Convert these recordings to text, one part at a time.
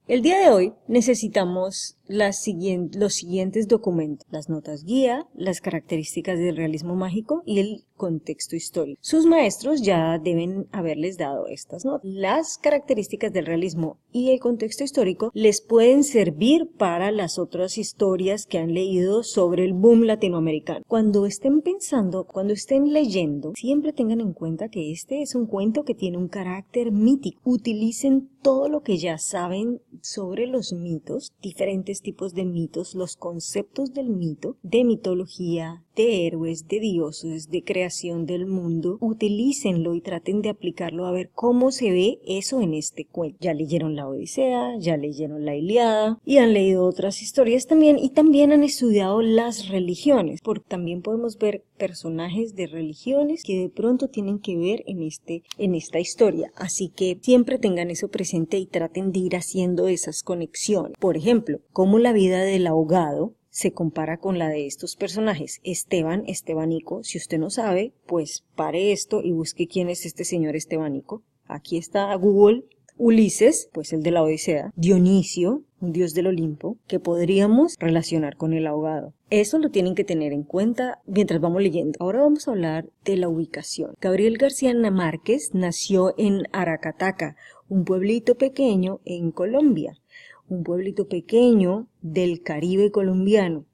El día de hoy necesitamos los siguientes documentos: las notas guía, las características del realismo mágico y el contexto histórico. Sus maestros ya deben haberles dado estas notas. Las características del realismo y el contexto histórico les pueden servir para las otras historias que han leído sobre el boom latinoamericano. Cuando estén leyendo, siempre tengan en cuenta que este es un cuento que tiene un carácter mítico. Utilicen todo lo que ya saben sobre los mitos, diferentes tipos de mitos, los conceptos del mito, de mitología, de héroes, de dioses, de creación del mundo. Utilícenlo y traten de aplicarlo a ver cómo se ve eso en este cuento. Ya leyeron la Odisea, ya leyeron la Ilíada y han leído otras historias también, y también han estudiado las religiones, porque también podemos ver personajes de religiones que de pronto tienen que ver en esta historia. Así que siempre tengan eso presente y traten de ir haciendo esas conexiones. Por ejemplo, cómo la vida del ahogado se compara con la de estos personajes. Estebanico. Si usted no sabe, pues pare esto y busque quién es este señor Estebanico. Aquí está Google. Ulises, pues el de la Odisea. Dionisio, un dios del Olimpo, que podríamos relacionar con el ahogado. Eso lo tienen que tener en cuenta mientras vamos leyendo. Ahora vamos a hablar de la ubicación. Gabriel García Márquez nació en Aracataca, un pueblito pequeño en Colombia. Un pueblito pequeño del Caribe colombiano.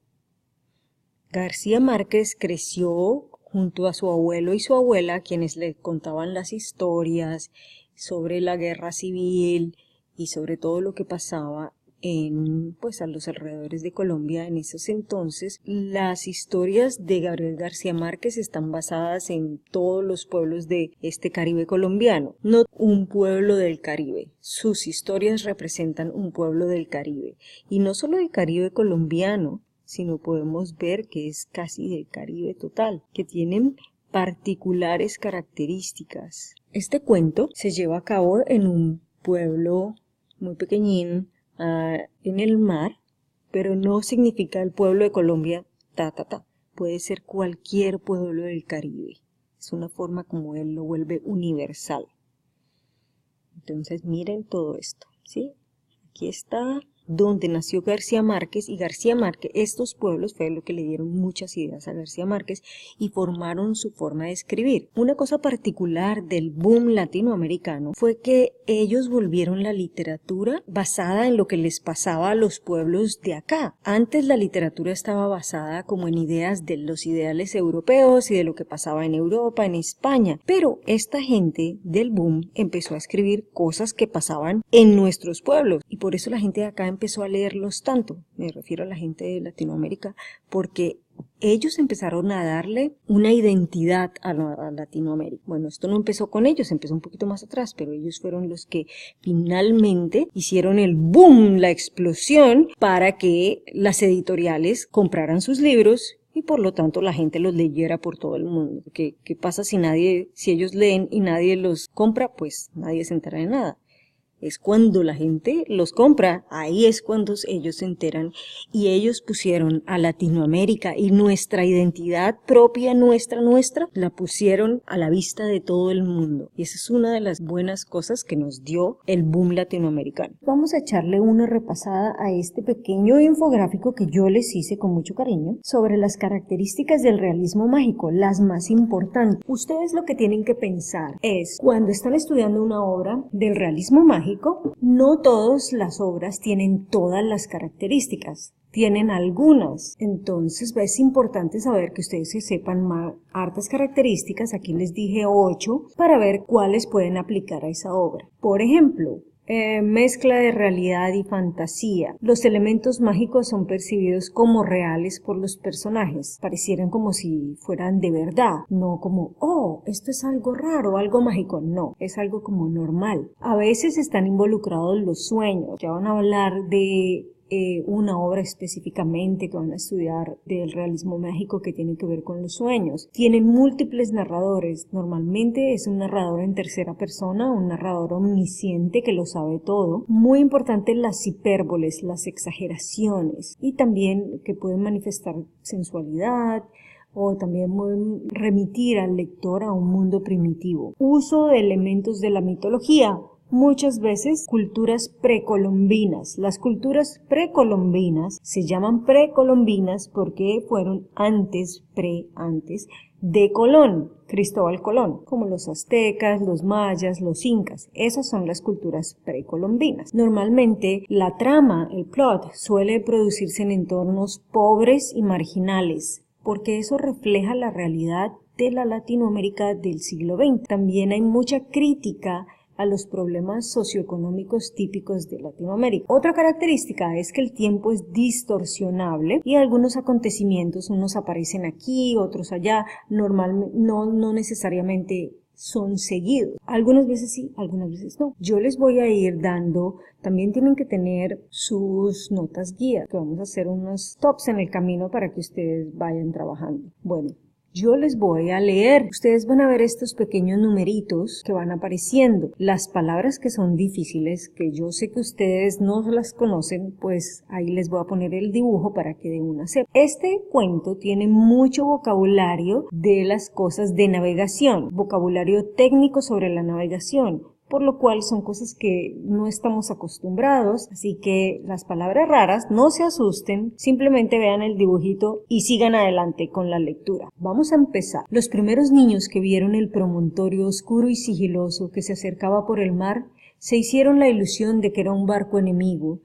García Márquez creció junto a su abuelo y su abuela, quienes le contaban las historias sobre la guerra civil y sobre todo lo que pasaba a los alrededores de Colombia en esos entonces. Las historias de Gabriel García Márquez están basadas en todos los pueblos de este Caribe colombiano, no un pueblo del Caribe. Sus historias representan un pueblo del Caribe, y no solo del Caribe colombiano, sino podemos ver que es casi del Caribe total, que tienen particulares características. Este cuento se lleva a cabo en un pueblo muy pequeñín, en el mar, pero no significa el pueblo de Colombia, puede ser cualquier pueblo del Caribe. Es una forma como él lo vuelve universal. Entonces miren todo esto, ¿sí? Aquí está donde nació García Márquez, y García Márquez, estos pueblos fue lo que le dieron muchas ideas a García Márquez y formaron su forma de escribir. Una cosa particular del boom latinoamericano fue que ellos volvieron la literatura basada en lo que les pasaba a los pueblos de acá. Antes la literatura estaba basada como en ideas de los ideales europeos y de lo que pasaba en Europa, en España, pero esta gente del boom empezó a escribir cosas que pasaban en nuestros pueblos, y por eso la gente de acá empezó a leerlos tanto. Me refiero a la gente de Latinoamérica, porque ellos empezaron a darle una identidad a Latinoamérica. Bueno, esto no empezó con ellos, empezó un poquito más atrás, pero ellos fueron los que finalmente hicieron el boom, la explosión, para que las editoriales compraran sus libros y por lo tanto la gente los leyera por todo el mundo. ¿Qué pasa si ellos leen y nadie los compra? Pues nadie se entera de nada. Es cuando la gente los compra, ahí es cuando ellos se enteran, y ellos pusieron a Latinoamérica y nuestra identidad propia, nuestra, la pusieron a la vista de todo el mundo. Y esa es una de las buenas cosas que nos dio el boom latinoamericano. Vamos a echarle una repasada a este pequeño infográfico que yo les hice con mucho cariño sobre las características del realismo mágico, las más importantes. Ustedes lo que tienen que pensar es, cuando están estudiando una obra del realismo mágico, no todas las obras tienen todas las características, tienen algunas. Entonces es importante saber que ustedes se sepan hartas características. Aquí les dije 8 para ver cuáles pueden aplicar a esa obra. Por ejemplo, mezcla de realidad y fantasía. Los elementos mágicos son percibidos como reales por los personajes. Parecieran como si fueran de verdad, no como, oh, esto es algo raro, algo mágico. No, es algo como normal. A veces están involucrados los sueños. Ya van a hablar de una obra específicamente que van a estudiar del realismo mágico que tiene que ver con los sueños. Tienen múltiples narradores. Normalmente es un narrador en tercera persona, un narrador omnisciente que lo sabe todo. Muy importante las hipérboles, las exageraciones, y también que pueden manifestar sensualidad, o también remitir al lector a un mundo primitivo. Uso de elementos de la mitología. muchas veces culturas precolombinas. Las culturas precolombinas se llaman precolombinas porque fueron antes de Colón, Cristóbal Colón, como los aztecas, los mayas, los incas. Esas son las culturas precolombinas. Normalmente la trama, el plot, suele producirse en entornos pobres y marginales, porque eso refleja la realidad de la Latinoamérica del siglo XX. También hay mucha crítica a los problemas socioeconómicos típicos de Latinoamérica. Otra característica es que el tiempo es distorsionable y algunos acontecimientos, unos aparecen aquí, otros allá, normalmente no necesariamente son seguidos. Algunas veces sí, algunas veces no. Yo les voy a ir dando, también tienen que tener sus notas guía, que vamos a hacer unos stops en el camino para que ustedes vayan trabajando. Bueno, yo les voy a leer. Ustedes van a ver estos pequeños numeritos que van apareciendo. Las palabras que son difíciles, que yo sé que ustedes no las conocen, pues ahí les voy a poner el dibujo para que de una sepan. Este cuento tiene mucho vocabulario de las cosas de navegación, vocabulario técnico sobre la navegación, por lo cual son cosas que no estamos acostumbrados, así que las palabras raras no se asusten, simplemente vean el dibujito y sigan adelante con la lectura. Vamos a empezar. Los primeros niños que vieron el promontorio oscuro y sigiloso que se acercaba por el mar, se hicieron la ilusión de que era un barco enemigo.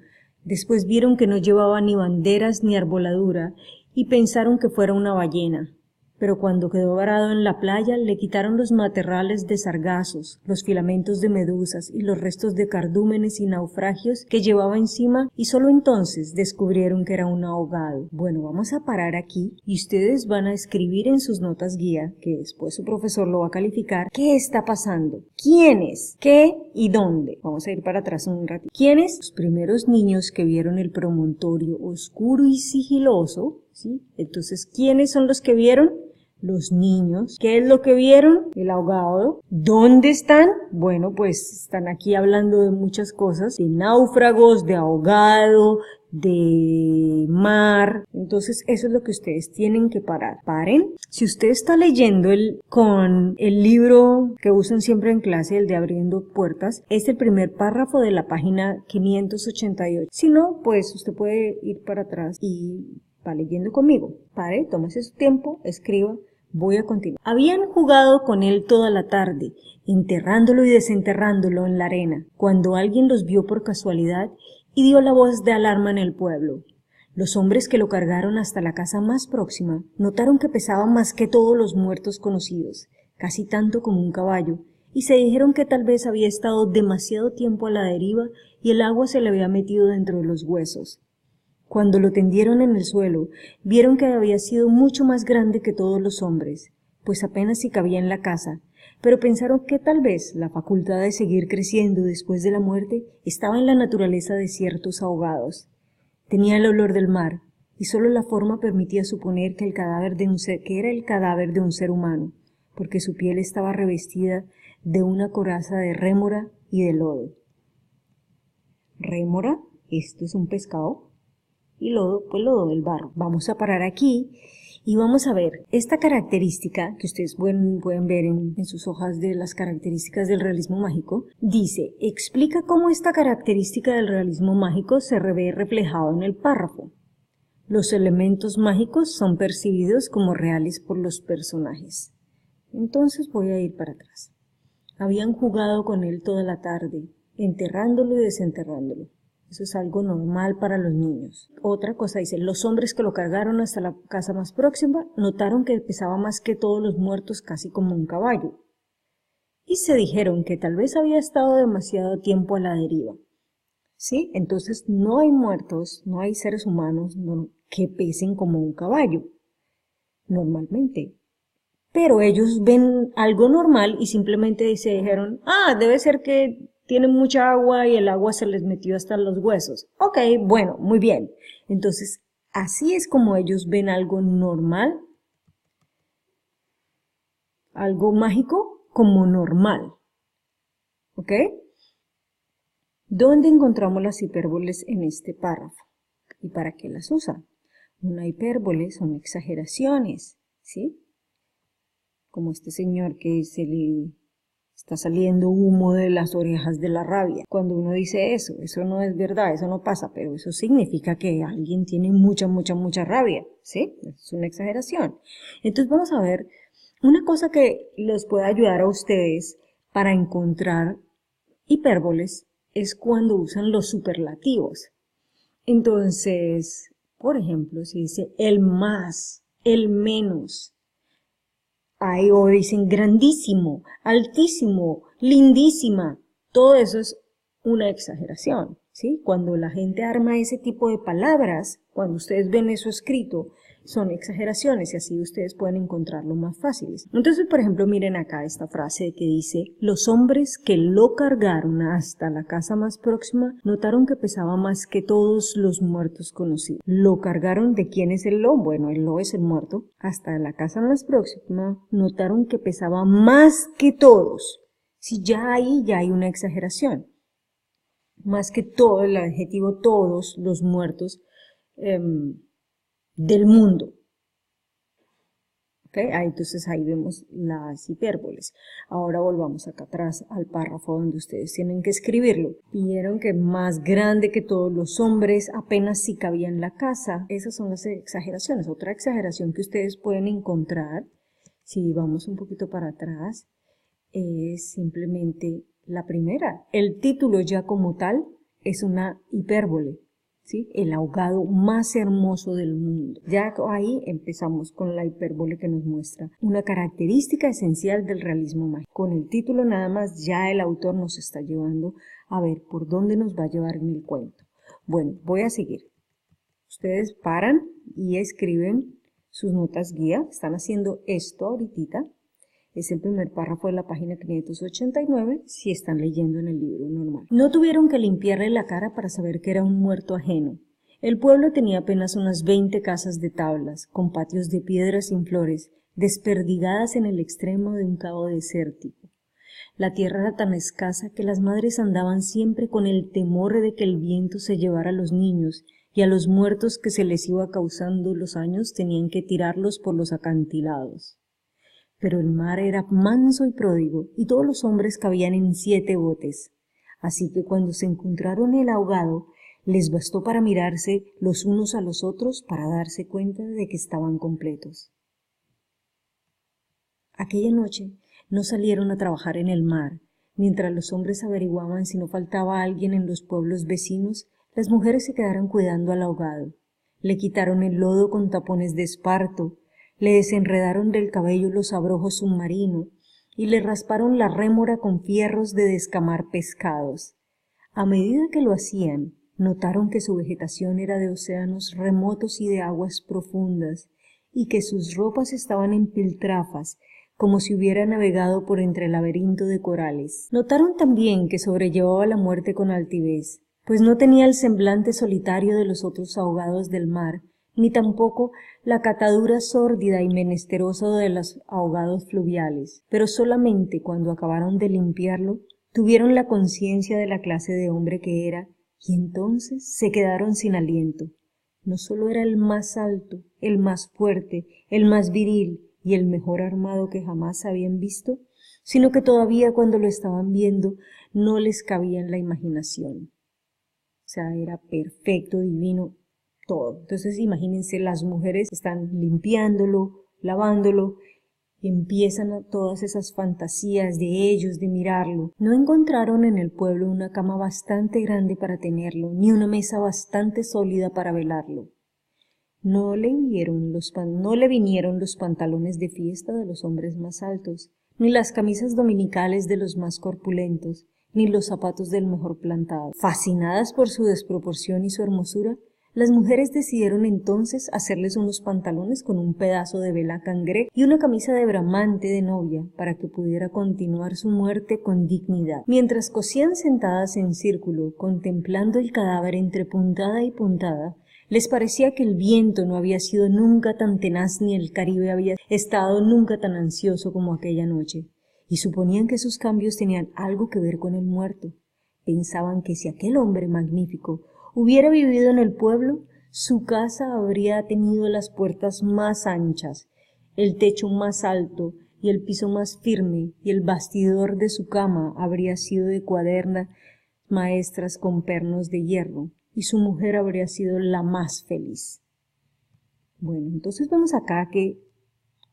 Después vieron que no llevaba ni banderas ni arboladura y pensaron que fuera una ballena. Pero cuando quedó varado en la playa, le quitaron los matorrales de sargazos, los filamentos de medusas y los restos de cardúmenes y naufragios que llevaba encima, y solo entonces descubrieron que era un ahogado. Bueno, vamos a parar aquí y ustedes van a escribir en sus notas guía, que después su profesor lo va a calificar, qué está pasando, quiénes, qué y dónde. Vamos a ir para atrás un ratito. ¿Quiénes? Los primeros niños que vieron el promontorio oscuro y sigiloso, ¿sí? Entonces, ¿quiénes son los que vieron? Los niños. ¿Qué es lo que vieron? El ahogado. ¿Dónde están? Bueno, pues están aquí hablando de muchas cosas, de náufragos, de ahogado, de mar. Entonces eso es lo que ustedes tienen que parar. Paren. Si usted está leyendo con el libro que usan siempre en clase, el de Abriendo Puertas, es el primer párrafo de la página 588. Si no, pues usted puede ir para atrás y va leyendo conmigo. Pare, tómese su tiempo, escriba. Voy a continuar. Habían jugado con él toda la tarde, enterrándolo y desenterrándolo en la arena, cuando alguien los vio por casualidad y dio la voz de alarma en el pueblo. Los hombres que lo cargaron hasta la casa más próxima notaron que pesaba más que todos los muertos conocidos, casi tanto como un caballo, y se dijeron que tal vez había estado demasiado tiempo a la deriva y el agua se le había metido dentro de los huesos. Cuando lo tendieron en el suelo, vieron que había sido mucho más grande que todos los hombres, pues apenas si cabía en la casa, pero pensaron que tal vez la facultad de seguir creciendo después de la muerte estaba en la naturaleza de ciertos ahogados. Tenía el olor del mar, y solo la forma permitía suponer que era el cadáver de un ser humano, porque su piel estaba revestida de una coraza de rémora y de lodo. Rémora, esto es un pescado, y lodo, pues lodo del barro. Vamos a parar aquí y vamos a ver esta característica que ustedes pueden ver en sus hojas de las características del realismo mágico. Dice, explica cómo esta característica del realismo mágico se ve reflejado en el párrafo. Los elementos mágicos son percibidos como reales por los personajes. Entonces voy a ir para atrás. Habían jugado con él toda la tarde, enterrándolo y desenterrándolo. Eso es algo normal para los niños. Otra cosa dice, los hombres que lo cargaron hasta la casa más próxima notaron que pesaba más que todos los muertos, casi como un caballo. Y se dijeron que tal vez había estado demasiado tiempo a la deriva. ¿Sí? Entonces no hay muertos, no hay seres humanos que pesen como un caballo, normalmente. Pero ellos ven algo normal y simplemente se dijeron, debe ser que tienen mucha agua y el agua se les metió hasta los huesos. Ok, bueno, muy bien. Entonces, así es como ellos ven algo normal, algo mágico como normal. ¿Ok? ¿Dónde encontramos las hipérboles en este párrafo? ¿Y para qué las usan? Una hipérbole son exageraciones, ¿sí? Como este señor que se está saliendo humo de las orejas de la rabia. Cuando uno dice eso no es verdad, eso no pasa, pero eso significa que alguien tiene mucha rabia, ¿sí? Es una exageración. Entonces vamos a ver una cosa que les puede ayudar a ustedes para encontrar hipérboles es cuando usan los superlativos. Entonces, por ejemplo, si dice el más, el menos, ahí o dicen grandísimo, altísimo, lindísima, todo eso es una exageración, ¿sí? Cuando la gente arma ese tipo de palabras, cuando ustedes ven eso escrito, son exageraciones y así ustedes pueden encontrarlo más fáciles. Entonces, por ejemplo, miren acá esta frase que dice, los hombres que lo cargaron hasta la casa más próxima notaron que pesaba más que todos los muertos conocidos. ¿Lo cargaron de quién es el lo? Bueno, el lo es el muerto. Hasta la casa más próxima notaron que pesaba más que todos. Si ya ahí ya hay una exageración. Más que todo, el adjetivo todos los muertos del mundo. ¿Okay? Entonces ahí vemos las hipérboles. Ahora volvamos acá atrás al párrafo donde ustedes tienen que escribirlo. Vieron que más grande que todos los hombres, apenas si cabía en la casa. Esas son las exageraciones. Otra exageración que ustedes pueden encontrar, si vamos un poquito para atrás, es simplemente la primera. El título ya como tal es una hipérbole. ¿Sí? El ahogado más hermoso del mundo. Ya ahí empezamos con la hipérbole que nos muestra una característica esencial del realismo mágico. Con el título nada más ya el autor nos está llevando a ver por dónde nos va a llevar en el cuento. Bueno, voy a seguir. Ustedes paran y escriben sus notas guía. Están haciendo esto ahorita. Es el primer párrafo de la página 589 si están leyendo en el libro normal. No tuvieron que limpiarle la cara para saber que era un muerto ajeno. El pueblo tenía apenas unas 20 casas de tablas, con patios de piedras sin flores, desperdigadas en el extremo de un cabo desértico. La tierra era tan escasa que las madres andaban siempre con el temor de que el viento se llevara a los niños y a los muertos que se les iba causando los años tenían que tirarlos por los acantilados. Pero el mar era manso y pródigo, y todos los hombres cabían en 7 botes. Así que cuando se encontraron el ahogado, les bastó para mirarse los unos a los otros para darse cuenta de que estaban completos. Aquella noche no salieron a trabajar en el mar. Mientras los hombres averiguaban si no faltaba alguien en los pueblos vecinos, las mujeres se quedaron cuidando al ahogado. Le quitaron el lodo con tapones de esparto, le desenredaron del cabello los abrojos submarinos y le rasparon la rémora con fierros de descamar pescados. A medida que lo hacían, notaron que su vegetación era de océanos remotos y de aguas profundas, y que sus ropas estaban en piltrafas, como si hubiera navegado por entre el laberinto de corales. Notaron también que sobrellevaba la muerte con altivez, pues no tenía el semblante solitario de los otros ahogados del mar, ni tampoco la catadura sórdida y menesterosa de los ahogados fluviales, pero solamente cuando acabaron de limpiarlo, tuvieron la conciencia de la clase de hombre que era, y entonces se quedaron sin aliento. No solo era el más alto, el más fuerte, el más viril y el mejor armado que jamás habían visto, sino que todavía cuando lo estaban viendo no les cabía en la imaginación. O sea, era perfecto, divino, todo. Entonces imagínense, las mujeres están limpiándolo, lavándolo, y empiezan a todas esas fantasías de ellos, de mirarlo. No encontraron en el pueblo una cama bastante grande para tenerlo, ni una mesa bastante sólida para velarlo. No le vinieron los pantalones de fiesta de los hombres más altos, ni las camisas dominicales de los más corpulentos, ni los zapatos del mejor plantado. Fascinadas por su desproporción y su hermosura, las mujeres decidieron entonces hacerles unos pantalones con un pedazo de vela cangreja y una camisa de bramante de novia para que pudiera continuar su muerte con dignidad. Mientras cosían sentadas en círculo, contemplando el cadáver entre puntada y puntada, les parecía que el viento no había sido nunca tan tenaz ni el Caribe había estado nunca tan ansioso como aquella noche, y suponían que sus cambios tenían algo que ver con el muerto. Pensaban que si aquel hombre magnífico hubiera vivido en el pueblo, su casa habría tenido las puertas más anchas, el techo más alto, y el piso más firme, y el bastidor de su cama habría sido de cuadernas maestras con pernos de hierro, y su mujer habría sido la más feliz. Bueno, entonces vemos acá que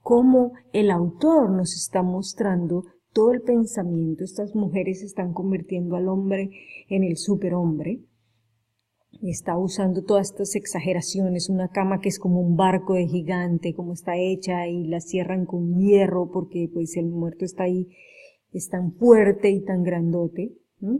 cómo el autor nos está mostrando todo el pensamiento. Estas mujeres están convirtiendo al hombre en el superhombre. Está usando todas estas exageraciones, una cama que es como un barco de gigante, como está hecha, y la cierran con hierro porque pues el muerto está ahí, es tan fuerte y tan grandote, ¿no?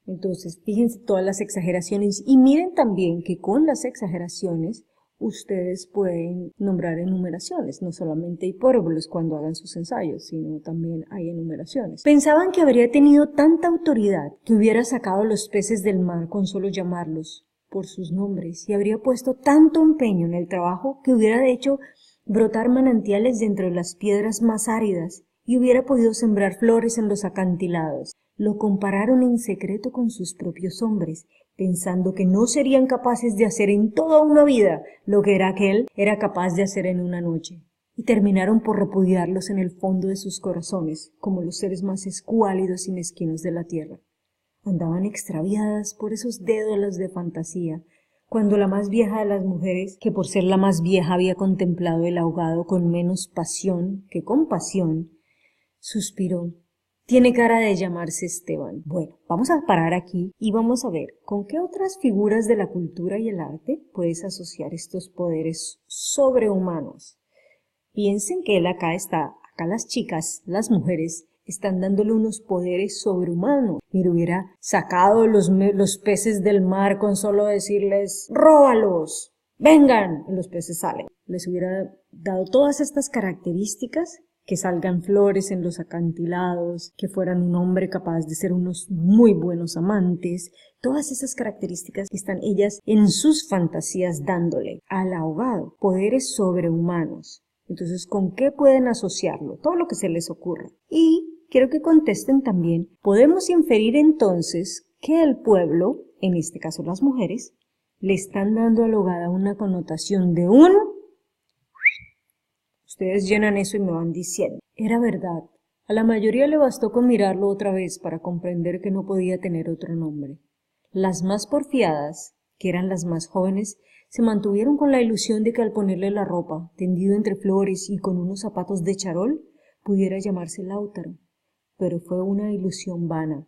Entonces, fíjense todas las exageraciones y miren también que con las exageraciones ustedes pueden nombrar enumeraciones, no solamente hipérboles cuando hagan sus ensayos, sino también hay enumeraciones. Pensaban que habría tenido tanta autoridad que hubiera sacado los peces del mar con solo llamarlos por sus nombres y habría puesto tanto empeño en el trabajo que hubiera hecho brotar manantiales de entre las piedras más áridas y hubiera podido sembrar flores en los acantilados. Lo compararon en secreto con sus propios hombres, pensando que no serían capaces de hacer en toda una vida lo que aquel era capaz de hacer en una noche, y terminaron por repudiarlos en el fondo de sus corazones, como los seres más escuálidos y mezquinos de la tierra. Andaban extraviadas por esos dédalos de fantasía, cuando la más vieja de las mujeres, que por ser la más vieja había contemplado el ahogado con menos pasión que compasión, suspiró: tiene cara de llamarse Esteban. Bueno, vamos a parar aquí y vamos a ver con qué otras figuras de la cultura y el arte puedes asociar estos poderes sobrehumanos. Piensen que él acá las chicas, las mujeres, están dándole unos poderes sobrehumanos. Mira, hubiera sacado los peces del mar con solo decirles, ¡róbalos! ¡Vengan! Y los peces salen. Les hubiera dado todas estas características, que salgan flores en los acantilados, que fueran un hombre capaz de ser unos muy buenos amantes, todas esas características que están ellas en sus fantasías dándole al ahogado, poderes sobrehumanos. Entonces, ¿con qué pueden asociarlo? Todo lo que se les ocurra. Y quiero que contesten también, podemos inferir entonces que el pueblo, en este caso las mujeres, le están dando al ahogado una connotación de un... Ustedes llenan eso y me van diciendo. Era verdad. A la mayoría le bastó con mirarlo otra vez para comprender que no podía tener otro nombre. Las más porfiadas, que eran las más jóvenes, se mantuvieron con la ilusión de que al ponerle la ropa, tendido entre flores y con unos zapatos de charol, pudiera llamarse Lautaro. Pero fue una ilusión vana.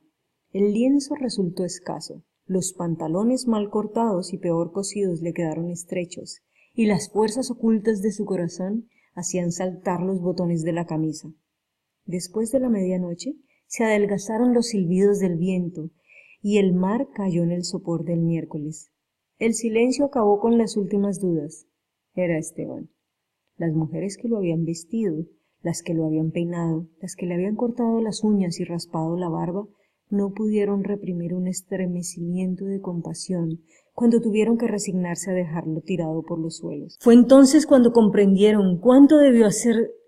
El lienzo resultó escaso, los pantalones mal cortados y peor cosidos le quedaron estrechos, y las fuerzas ocultas de su corazón hacían saltar los botones de la camisa. Después de la medianoche se adelgazaron los silbidos del viento y el mar cayó en el sopor del miércoles. El silencio acabó con las últimas dudas. Era Esteban. Las mujeres que lo habían vestido, las que lo habían peinado, las que le habían cortado las uñas y raspado la barba, no pudieron reprimir un estremecimiento de compasión cuando tuvieron que resignarse a dejarlo tirado por los suelos. Fue entonces cuando comprendieron cuánto debió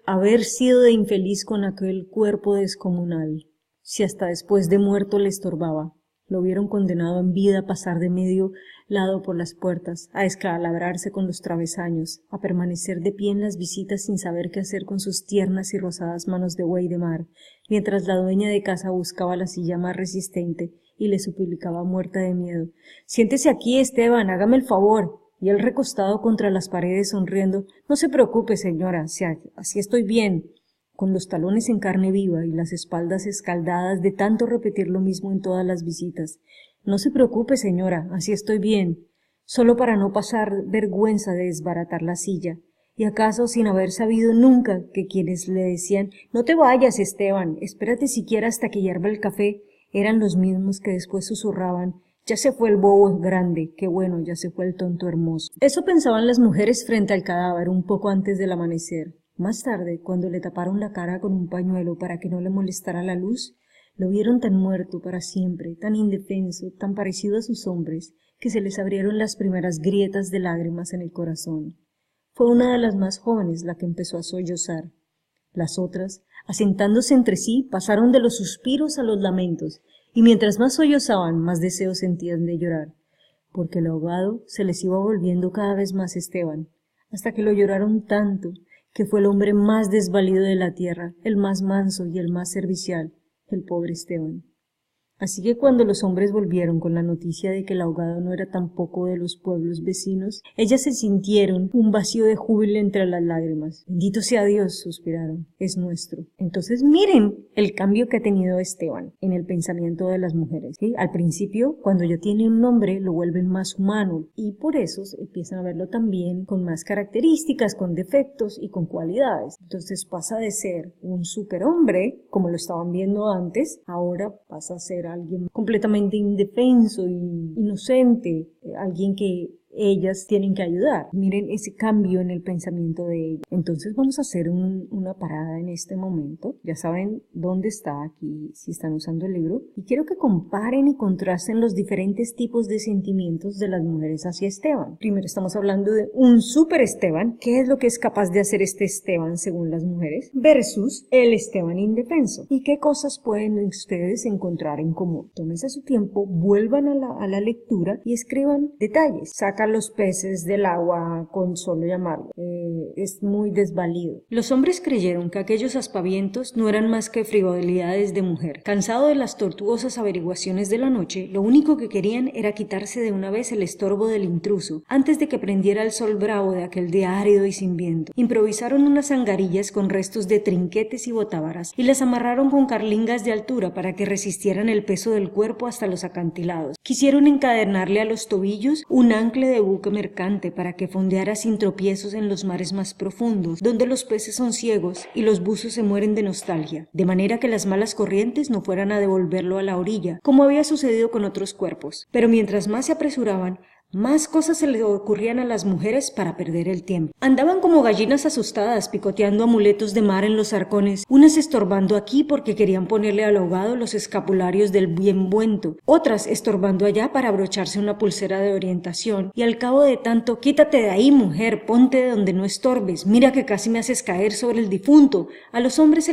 haber sido de infeliz con aquel cuerpo descomunal, si hasta después de muerto le estorbaba. Lo vieron condenado en vida a pasar de medio lado por las puertas, a escalabrarse con los travesaños, a permanecer de pie en las visitas sin saber qué hacer con sus tiernas y rosadas manos de buey de mar, mientras la dueña de casa buscaba la silla más resistente y le suplicaba muerta de miedo: «Siéntese aquí, Esteban, hágame el favor». Y él recostado contra las paredes sonriendo: «No se preocupe, señora, así estoy bien», con los talones en carne viva y las espaldas escaldadas de tanto repetir lo mismo en todas las visitas. «No se preocupe, señora, así estoy bien», solo para no pasar vergüenza de desbaratar la silla, y acaso sin haber sabido nunca que quienes le decían «No te vayas, Esteban, espérate siquiera hasta que hierva el café», eran los mismos que después susurraban «Ya se fue el bobo grande, qué bueno, ya se fue el tonto hermoso». Eso pensaban las mujeres frente al cadáver un poco antes del amanecer. Más tarde, cuando le taparon la cara con un pañuelo para que no le molestara la luz, lo vieron tan muerto para siempre, tan indefenso, tan parecido a sus hombres, que se les abrieron las primeras grietas de lágrimas en el corazón. Fue una de las más jóvenes la que empezó a sollozar. Las otras, asentándose entre sí, pasaron de los suspiros a los lamentos, y mientras más sollozaban, más deseos sentían de llorar, porque el ahogado se les iba volviendo cada vez más Esteban, hasta que lo lloraron tanto que fue el hombre más desvalido de la tierra, el más manso y el más servicial, el pobre Esteban. Así que cuando los hombres volvieron con la noticia de que el ahogado no era tampoco de los pueblos vecinos, ellas se sintieron un vacío de júbilo entre las lágrimas. Bendito sea Dios, suspiraron, es nuestro. Entonces miren el cambio que ha tenido Esteban en el pensamiento de las mujeres, ¿sí? Al principio, cuando ya tiene un nombre, lo vuelven más humano y por eso empiezan a verlo también con más características, con defectos y con cualidades. Entonces pasa de ser un superhombre, como lo estaban viendo antes, ahora pasa a ser alguien completamente indefenso y inocente, alguien que ellas tienen que ayudar. Miren ese cambio en el pensamiento de ellas. Entonces vamos a hacer una parada en este momento. Ya saben dónde está aquí si están usando el libro. Y quiero que comparen y contrasten los diferentes tipos de sentimientos de las mujeres hacia Esteban. Primero estamos hablando de un super Esteban. ¿Qué es lo que es capaz de hacer este Esteban según las mujeres? Versus el Esteban indefenso. ¿Y qué cosas pueden ustedes encontrar en común? Tómense su tiempo, vuelvan a la lectura y escriban detalles. Saca los peces del agua con solo llamarlo. Es muy desvalido. Los hombres creyeron que aquellos aspavientos no eran más que frivolidades de mujer. Cansado de las tortuosas averiguaciones de la noche, lo único que querían era quitarse de una vez el estorbo del intruso, antes de que prendiera el sol bravo de aquel día árido y sin viento. Improvisaron unas angarillas con restos de trinquetes y botávaras y las amarraron con carlingas de altura para que resistieran el peso del cuerpo hasta los acantilados. Quisieron encadenarle a los tobillos un ancla de buque mercante para que fondeara sin tropiezos en los mares más profundos, donde los peces son ciegos y los buzos se mueren de nostalgia, de manera que las malas corrientes no fueran a devolverlo a la orilla, como había sucedido con otros cuerpos. Pero mientras más se apresuraban, más cosas se le ocurrían a las mujeres para perder el tiempo. Andaban como gallinas asustadas, picoteando amuletos de mar en los arcones, unas estorbando aquí porque querían ponerle al ahogado los escapularios del bien buento, otras estorbando allá para abrocharse una pulsera de orientación, y al cabo de tanto, quítate de ahí, mujer, ponte de donde no estorbes, mira que casi me haces caer sobre el difunto. A los hombres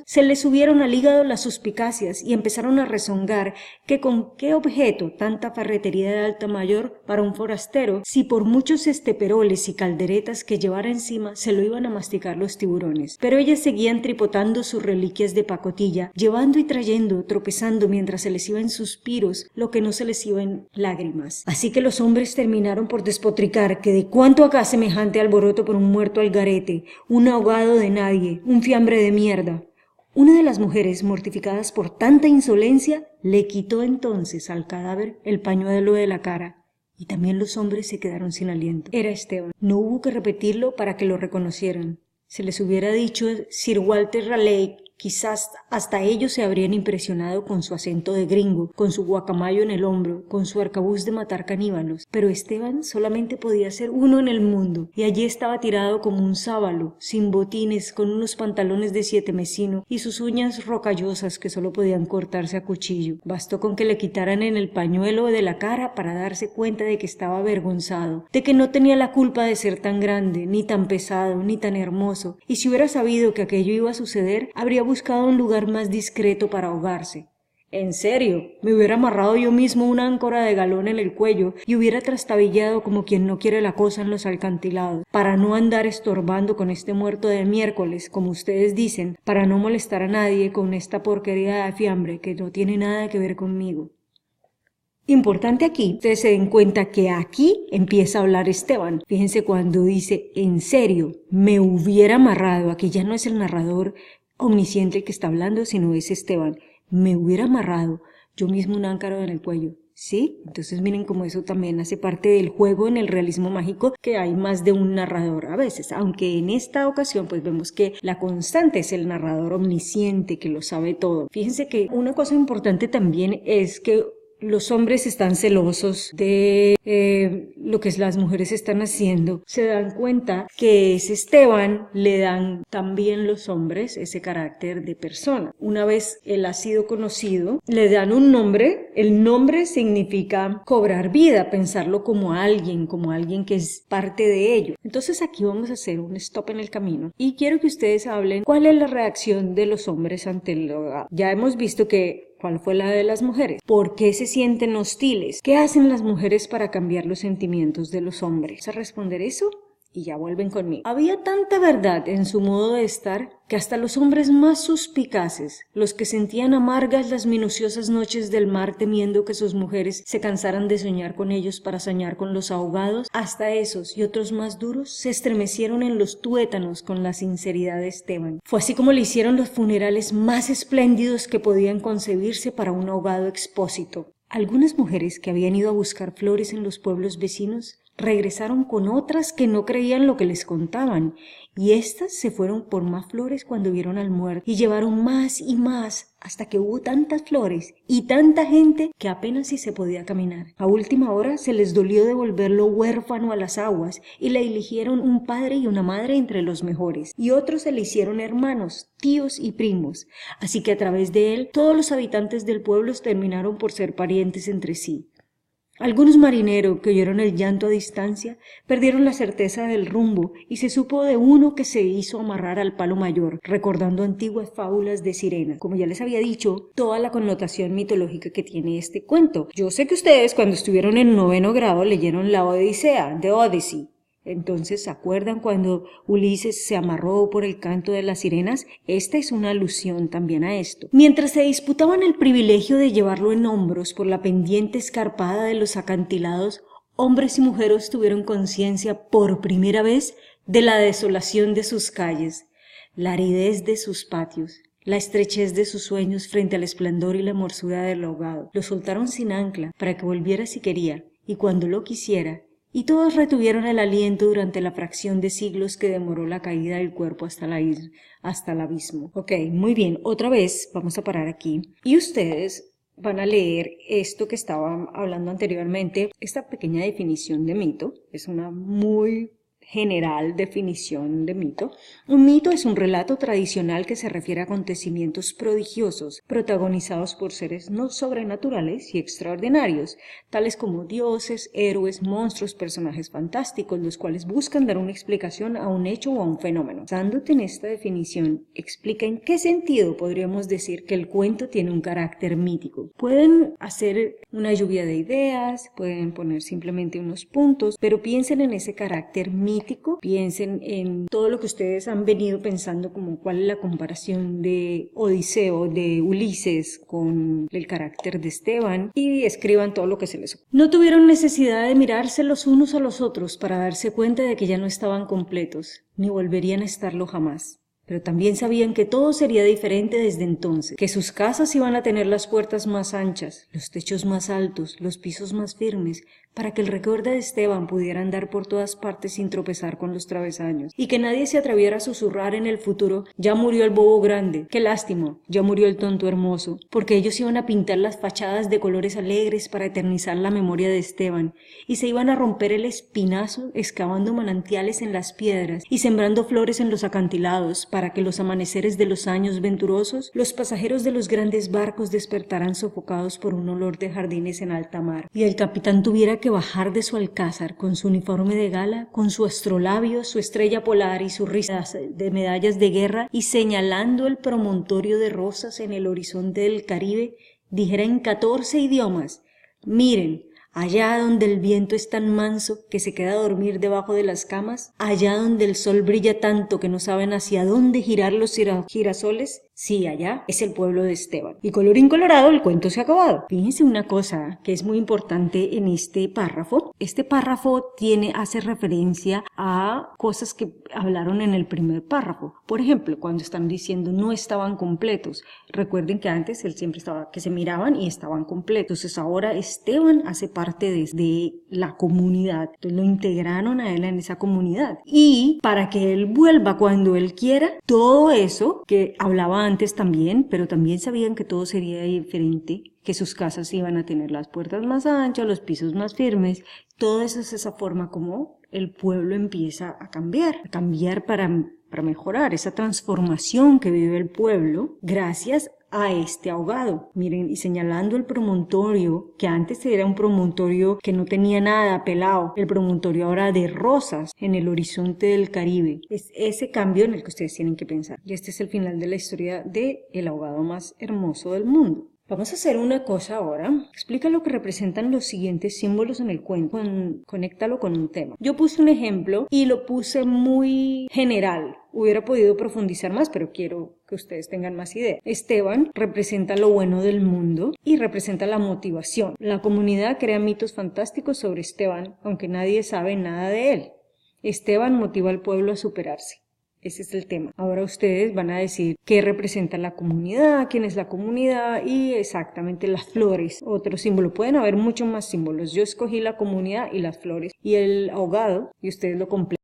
se les subieron al hígado las suspicacias y empezaron a rezongar que con qué objeto tanta ferretería de alta mayor para un forastero, si por muchos esteperoles y calderetas que llevara encima se lo iban a masticar los tiburones. Pero ellas seguían tripotando sus reliquias de pacotilla, llevando y trayendo, tropezando mientras se les iba en suspiros lo que no se les iba en lágrimas. Así que los hombres terminaron por despotricar que de cuánto acá semejante alboroto por un muerto al garete, un ahogado de nadie, un fiambre de mierda. Una de las mujeres, mortificadas por tanta insolencia, le quitó entonces al cadáver el pañuelo de la cara. Y también los hombres se quedaron sin aliento. Era Esteban. No hubo que repetirlo para que lo reconocieran. Se les hubiera dicho Sir Walter Raleigh, quizás hasta ellos se habrían impresionado con su acento de gringo, con su guacamayo en el hombro, con su arcabuz de matar caníbalos. Pero Esteban solamente podía ser uno en el mundo, y allí estaba tirado como un sábalo, sin botines, con unos pantalones de 7 mesino y sus uñas rocallosas que solo podían cortarse a cuchillo. Bastó con que le quitaran en el pañuelo de la cara para darse cuenta de que estaba avergonzado, de que no tenía la culpa de ser tan grande, ni tan pesado, ni tan hermoso, y si hubiera sabido que aquello iba a suceder, habría buscado un lugar más discreto para ahogarse. En serio, me hubiera amarrado yo mismo una áncora de galón en el cuello y hubiera trastabillado como quien no quiere la cosa en los alcantilados, para no andar estorbando con este muerto de miércoles, como ustedes dicen, para no molestar a nadie con esta porquería de fiambre que no tiene nada que ver conmigo. Importante aquí, ustedes se den cuenta que aquí empieza a hablar Esteban. Fíjense cuando dice, en serio, me hubiera amarrado, aquí ya no es el narrador omnisciente el que está hablando, sino es Esteban. Me hubiera amarrado yo mismo un áncaro en el cuello, ¿sí? Entonces miren cómo eso también hace parte del juego en el realismo mágico, que hay más de un narrador a veces, aunque en esta ocasión pues vemos que la constante es el narrador omnisciente que lo sabe todo. Fíjense que una cosa importante también es que los hombres están celosos de lo que las mujeres están haciendo. Se dan cuenta que ese Esteban le dan también los hombres ese carácter de persona. Una vez él ha sido conocido, le dan un nombre. El nombre significa cobrar vida, pensarlo como alguien que es parte de ello. Entonces aquí vamos a hacer un stop en el camino y quiero que ustedes hablen cuál es la reacción de los hombres ante el ahogado. Ya hemos visto ¿cuál fue la de las mujeres? ¿Por qué se sienten hostiles? ¿Qué hacen las mujeres para cambiar los sentimientos de los hombres? Vamos a responder eso y ya vuelven conmigo. Había tanta verdad en su modo de estar que hasta los hombres más suspicaces, los que sentían amargas las minuciosas noches del mar temiendo que sus mujeres se cansaran de soñar con ellos para soñar con los ahogados, hasta esos y otros más duros se estremecieron en los tuétanos con la sinceridad de Esteban. Fue así como le hicieron los funerales más espléndidos que podían concebirse para un ahogado expósito. Algunas mujeres que habían ido a buscar flores en los pueblos vecinos regresaron con otras que no creían lo que les contaban, y éstas se fueron por más flores cuando vieron al muerto, y llevaron más y más, hasta que hubo tantas flores y tanta gente que apenas si se podía caminar. A última hora se les dolió devolverlo huérfano a las aguas, y le eligieron un padre y una madre entre los mejores, y otros se le hicieron hermanos, tíos y primos, así que a través de él todos los habitantes del pueblo terminaron por ser parientes entre sí. Algunos marineros que oyeron el llanto a distancia perdieron la certeza del rumbo y se supo de uno que se hizo amarrar al palo mayor, recordando antiguas fábulas de sirena. Como ya les había dicho, toda la connotación mitológica que tiene este cuento. Yo sé que ustedes cuando estuvieron en 9º grado leyeron la Odisea, The Odyssey. Entonces, ¿se acuerdan cuando Ulises se amarró por el canto de las sirenas? Esta es una alusión también a esto. Mientras se disputaban el privilegio de llevarlo en hombros por la pendiente escarpada de los acantilados, hombres y mujeres tuvieron conciencia por primera vez de la desolación de sus calles, la aridez de sus patios, la estrechez de sus sueños frente al esplendor y la hermosura del ahogado. Lo soltaron sin ancla para que volviera si quería y cuando lo quisiera, y todos retuvieron el aliento durante la fracción de siglos que demoró la caída del cuerpo hasta el abismo. Ok, muy bien, otra vez vamos a parar aquí y ustedes van a leer esto que estaba hablando anteriormente. Esta pequeña definición de mito es una muy general definición de mito. Un mito es un relato tradicional que se refiere a acontecimientos prodigiosos protagonizados por seres no sobrenaturales y extraordinarios, tales como dioses, héroes, monstruos, personajes fantásticos, los cuales buscan dar una explicación a un hecho o a un fenómeno. Basándote en esta definición, explica en qué sentido podríamos decir que el cuento tiene un carácter mítico. Pueden hacer una lluvia de ideas, pueden poner simplemente unos puntos, pero piensen en ese carácter mítico. Piensen en todo lo que ustedes han venido pensando, como cuál es la comparación de Odiseo, de Ulises con el carácter de Esteban, y escriban todo lo que se les ocurre. No tuvieron necesidad de mirarse los unos a los otros para darse cuenta de que ya no estaban completos, ni volverían a estarlo jamás. Pero también sabían que todo sería diferente desde entonces, que sus casas iban a tener las puertas más anchas, los techos más altos, los pisos más firmes, para que el recuerdo de Esteban pudiera andar por todas partes sin tropezar con los travesaños, y que nadie se atreviera a susurrar en el futuro: ya murió el bobo grande, qué lástima, ya murió el tonto hermoso, porque ellos iban a pintar las fachadas de colores alegres para eternizar la memoria de Esteban, y se iban a romper el espinazo excavando manantiales en las piedras y sembrando flores en los acantilados, para que los amaneceres de los años venturosos, los pasajeros de los grandes barcos despertaran sofocados por un olor de jardines en alta mar, y el capitán tuviera que bajar de su alcázar con su uniforme de gala, con su astrolabio, su estrella polar y su risa de medallas de guerra, y señalando el promontorio de rosas en el horizonte del Caribe, dijera en 14 idiomas: miren, allá donde el viento es tan manso que se queda a dormir debajo de las camas, allá donde el sol brilla tanto que no saben hacia dónde girar los girasoles, sí, allá es el pueblo de Esteban. Y colorín colorado, el cuento se ha acabado. Fíjense una cosa que es muy importante en este párrafo. Este párrafo hace referencia a cosas que hablaron en el primer párrafo. Por ejemplo, cuando están diciendo no estaban completos. Recuerden que antes él siempre estaba que se miraban y estaban completos. Entonces ahora Esteban hace parte de la comunidad. Entonces lo integraron a él en esa comunidad. Y para que él vuelva cuando él quiera, todo eso que hablaba antes también, pero también sabían que todo sería diferente, que sus casas iban a tener las puertas más anchas, los pisos más firmes. Todo eso es esa forma como el pueblo empieza a cambiar para mejorar, esa transformación que vive el pueblo gracias a este ahogado. Miren, y señalando el promontorio, que antes era un promontorio que no tenía nada pelado, el promontorio ahora de rosas en el horizonte del Caribe. Es ese cambio en el que ustedes tienen que pensar. Y este es el final de la historia de el ahogado más hermoso del mundo. Vamos a hacer una cosa ahora. Explica lo que representan los siguientes símbolos en el cuento. Conéctalo con un tema. Yo puse un ejemplo y lo puse muy general. Hubiera podido profundizar más, pero quiero que ustedes tengan más idea. Esteban representa lo bueno del mundo y representa la motivación. La comunidad crea mitos fantásticos sobre Esteban, aunque nadie sabe nada de él. Esteban motiva al pueblo a superarse. Ese es el tema. Ahora ustedes van a decir qué representa la comunidad, quién es la comunidad y exactamente las flores. Otro símbolo. Pueden haber muchos más símbolos. Yo escogí la comunidad y las flores y el ahogado y ustedes lo completan.